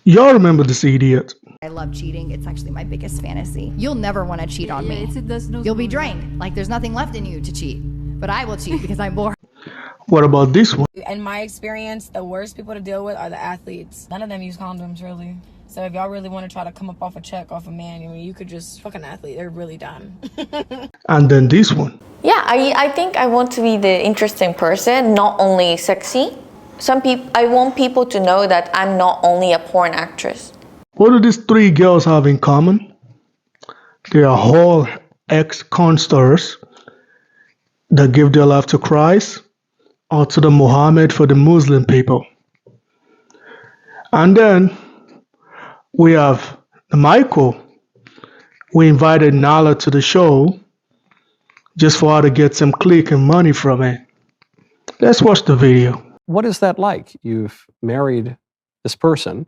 Y'all remember this idiot? I love cheating. It's actually my biggest fantasy. You'll never want to cheat on me. You'll be drained. Like there's nothing left in you to cheat. But I will cheat because I'm bored. What about this one? In my experience, the worst people to deal with are the athletes. None of them use condoms, really. So if y'all really want to try to come up off a check off a man, I mean, you could just fuck an athlete. They're really done. And then this one. Yeah, I think I want to be the interesting person, not only sexy. I want people to know that I'm not only a porn actress. What do these three girls have in common? They are all ex-CornStars that give their life to Christ or to the Muhammad for the Muslim people. And then we have Michael. We invited Nala to the show just for her to get some click and money from it. Let's watch the video. What is that like? You've married this person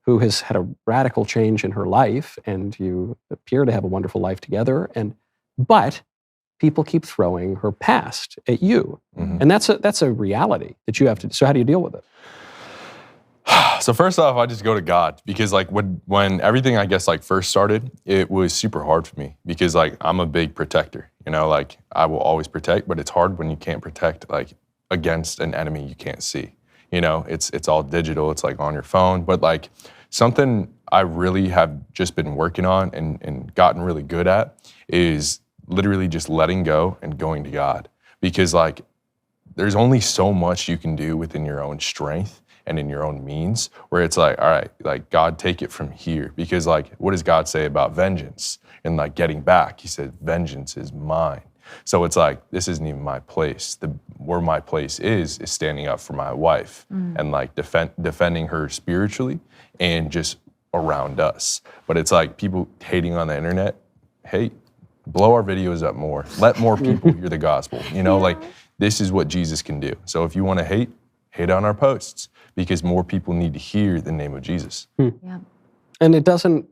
who has had a radical change in her life, and you appear to have a wonderful life together, but people keep throwing her past at you. Mm-hmm. And that's a reality that you have to. So how do you deal with it? So first off, I just go to God, because like when everything, I guess, like first started, it was super hard for me because like I'm a big protector, like I will always protect, but it's hard when you can't protect like against an enemy you can't see. It's all digital, it's like on your phone, but like something I really have just been working on and gotten really good at is literally just letting go and going to God, because like there's only so much you can do within your own strength and in your own means, where it's like, all right, like God, take it from here, because like what does God say about vengeance and like getting back? He said, vengeance is mine. So it's like, this isn't even my place. Where my place is standing up for my wife and like defending her spiritually and just around us. But it's like people hating on the internet, hey, blow our videos up more. Let more people hear the gospel. Like this is what Jesus can do. So if you want to hate on our posts, because more people need to hear the name of Jesus. Yeah. And it doesn't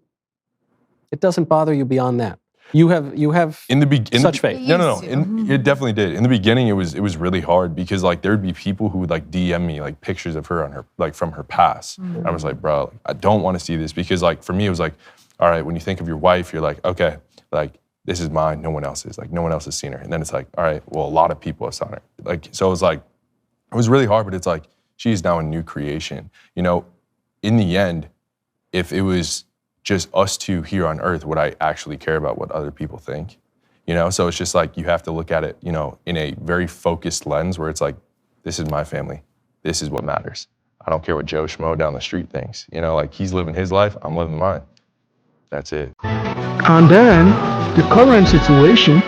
bother you beyond that. You have such faith. No. It definitely did. In the beginning, it was really hard because like there'd be people who would like DM me like pictures of her on her like from her past. And I was like, bro, I don't want to see this, because like for me it was like, all right, when you think of your wife, you're like, okay, like this is mine, no one else is. Like no one else has seen her. And then it's like, all right, well, a lot of people have seen her. Like so it was like, it was really hard, but it's like she is now a new creation. In the end, if it was just us two here on earth, would I actually care about what other people think? So it's just like you have to look at it, in a very focused lens where it's like, this is my family. This is what matters. I don't care what Joe Schmo down the street thinks. Like he's living his life, I'm living mine. That's it. And then the current situation,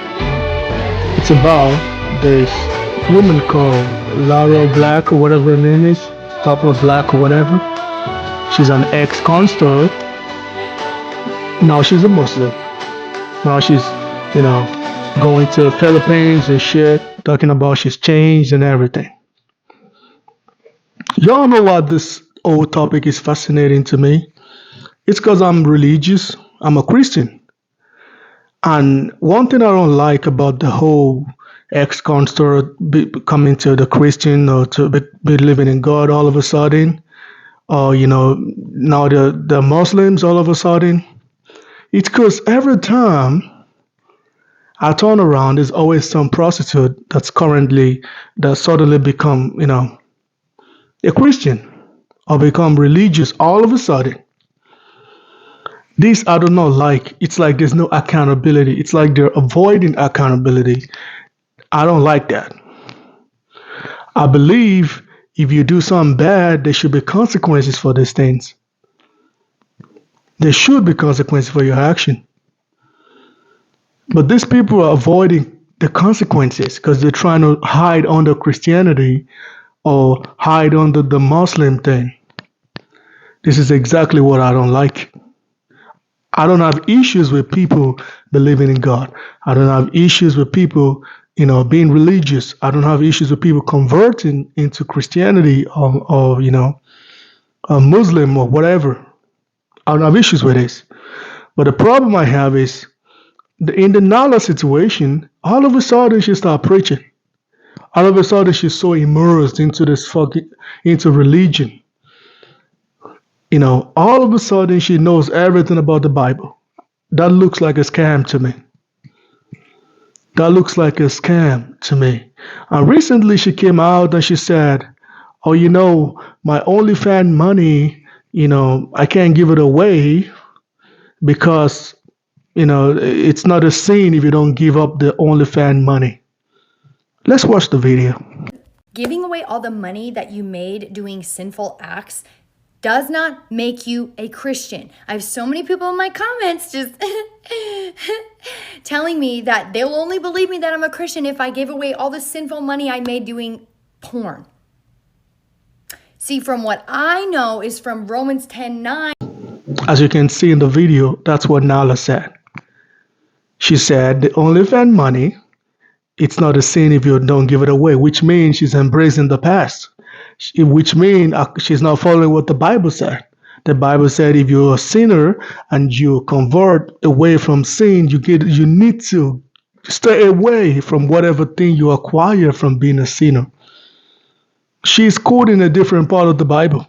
it's about this woman called Laura Black or whatever her name is, Papa Black or whatever. She's an ex-CornStar. Now she's a Muslim. Now she's, going to the Philippines and shit, talking about she's changed and everything. Y'all know why this whole topic is fascinating to me? It's because I'm religious. I'm a Christian. And one thing I don't like about the whole ex-CornStar coming to the Christian or to be living in God all of a sudden, or, now the Muslims all of a sudden, it's because every time I turn around, there's always some prostitute that suddenly become, a Christian or become religious all of a sudden. This I do not like. It's like there's no accountability. It's like they're avoiding accountability. I don't like that. I believe if you do something bad, there should be consequences for these things. There should be consequences for your action. But these people are avoiding the consequences because they're trying to hide under Christianity or hide under the Muslim thing. This is exactly what I don't like. I don't have issues with people believing in God. I don't have issues with people, being religious. I don't have issues with people converting into Christianity or a Muslim or whatever. I don't have issues with this. But the problem I have is in the Nala situation, all of a sudden she started preaching. All of a sudden she's so immersed into into religion. All of a sudden she knows everything about the Bible. That looks like a scam to me. That looks like a scam to me. And recently she came out and she said, oh, my OnlyFans money, I can't give it away because, it's not a sin if you don't give up the OnlyFans money. Let's watch the video. Giving away all the money that you made doing sinful acts does not make you a Christian. I have so many people in my comments just telling me that they'll only believe me that I'm a Christian if I give away all the sinful money I made doing porn. See, from what I know is from Romans 10:9. As you can see in the video, that's what Nala said. She said the OnlyFans money, it's not a sin if you don't give it away, which means she's embracing the past, which means she's not following what the Bible said. The Bible said if you're a sinner and you convert away from sin, you need to stay away from whatever thing you acquire from being a sinner. She's quoting a different part of the Bible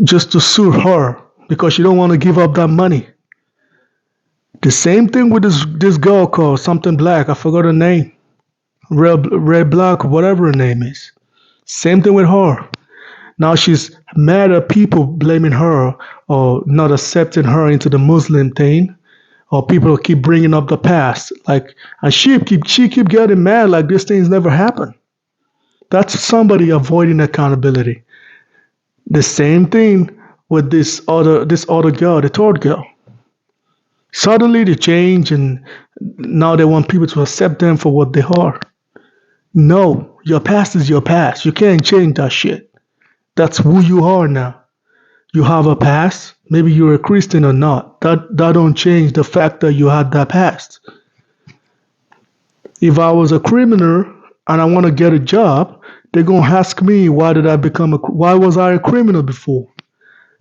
just to suit her because she don't want to give up that money. The same thing with this girl called something Black. I forgot her name. Red Black, whatever her name is. Same thing with her. Now she's mad at people blaming her or not accepting her into the Muslim thing, or people keep bringing up the past. And she keep getting mad like this thing's never happened. That's somebody avoiding accountability. The same thing with this other girl, the third girl. Suddenly they change and now they want people to accept them for what they are. No, your past is your past. You can't change that shit. That's who you are now. You have a past. Maybe you're a Christian or not. That don't change the fact that you had that past. If I was a criminal and I want to get a job, they're going to ask me, why was I a criminal before?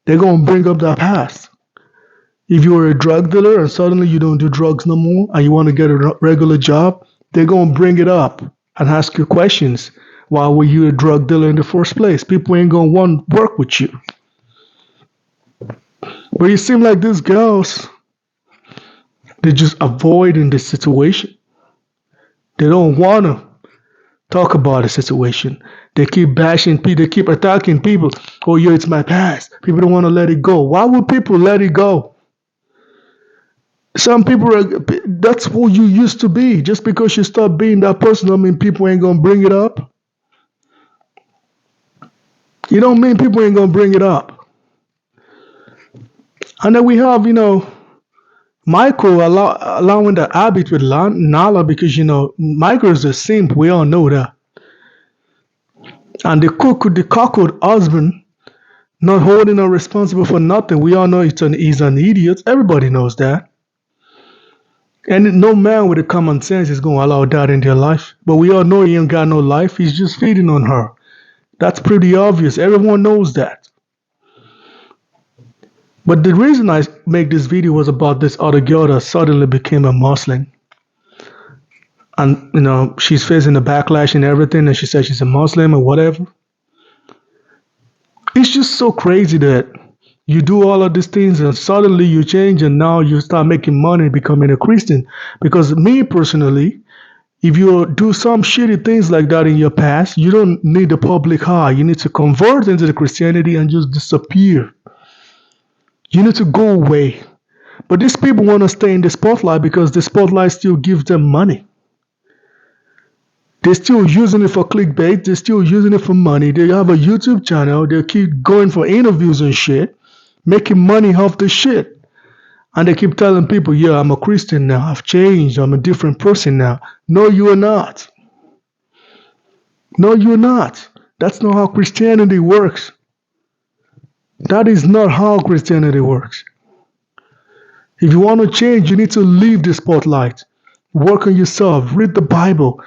They're going to bring up that past. If you're a drug dealer and suddenly you don't do drugs no more and you want to get a regular job, they're going to bring it up and ask you questions. Why were you a drug dealer in the first place? People ain't going to want to work with you. But it seems like these girls, they're just avoiding the situation. They don't want to talk about the situation. They keep bashing people. They keep attacking people. Oh, yeah, it's my past. People don't want to let it go. Why would people let it go? Some people, that's who you used to be. Just because you stop being that person, don't mean people ain't going to bring it up. You don't mean people ain't going to bring it up. And then we have, Michael allowing the habit with Nala because, Michael is a simp. We all know that. And the cuckold husband not holding her responsible for nothing. We all know he's an idiot. Everybody knows that. And no man with a common sense is going to allow that in their life. But we all know he ain't got no life. He's just feeding on her. That's pretty obvious. Everyone knows that. But the reason I make this video was about this other girl that suddenly became a Muslim. And, she's facing the backlash and everything. And she said she's a Muslim or whatever. It's just so crazy that you do all of these things and suddenly you change and now you start making money becoming a Christian. Because me personally, if you do some shitty things like that in your past, you don't need the public eye. You need to convert into the Christianity and just disappear. You need to go away. But these people want to stay in the spotlight because the spotlight still gives them money. They're still using it for clickbait. They're still using it for money. They have a YouTube channel. They keep going for interviews and shit, making money off the shit. And they keep telling people, yeah, I'm a Christian now. I've changed. I'm a different person now. No, you are not. No, you're not. That's not how Christianity works. That is not how Christianity works. If you want to change, you need to leave the spotlight. Work on yourself. Read the Bible.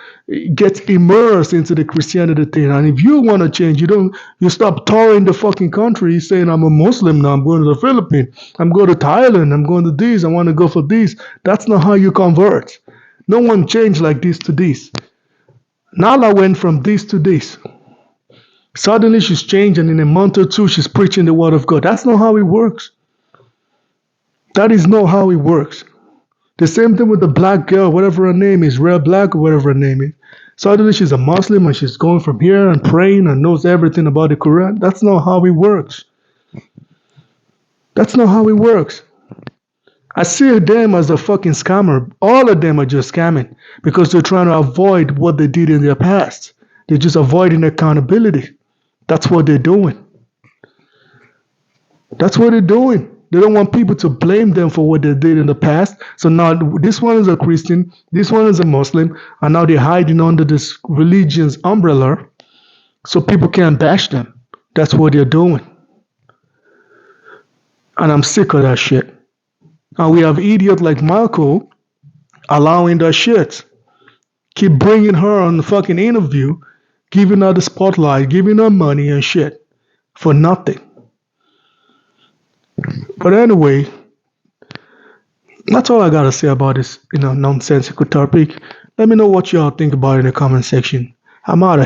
Get immersed into the Christianity thing. And if you want to change, you stop touring the fucking country saying, I'm a Muslim now. I'm going to the Philippines. I'm going to Thailand. I'm going to this. I want to go for this. That's not how you convert. No one changed like this to this. Nala went from this to this. Suddenly she's changed, and in a month or two, she's preaching the word of God. That's not how it works. That is not how it works. The same thing with the black girl, whatever her name is, Real Black or whatever her name is. Suddenly she's a Muslim and she's going from here and praying and knows everything about the Quran. That's not how it works. That's not how it works. I see them as a fucking scammer. All of them are just scamming because they're trying to avoid what they did in their past. They're just avoiding accountability. That's what they're doing. That's what they're doing. They don't want people to blame them for what they did in the past. So now this one is a Christian, this one is a Muslim, and now they're hiding under this religion's umbrella so people can't bash them. That's what they're doing. And I'm sick of that shit. And we have idiots like Marco allowing that shit. Keep bringing her on the fucking interview, giving her the spotlight, giving her money and shit for nothing. But anyway, that's all I gotta say about this, nonsensical topic. Let me know what y'all think about it in the comment section. I'm out of here.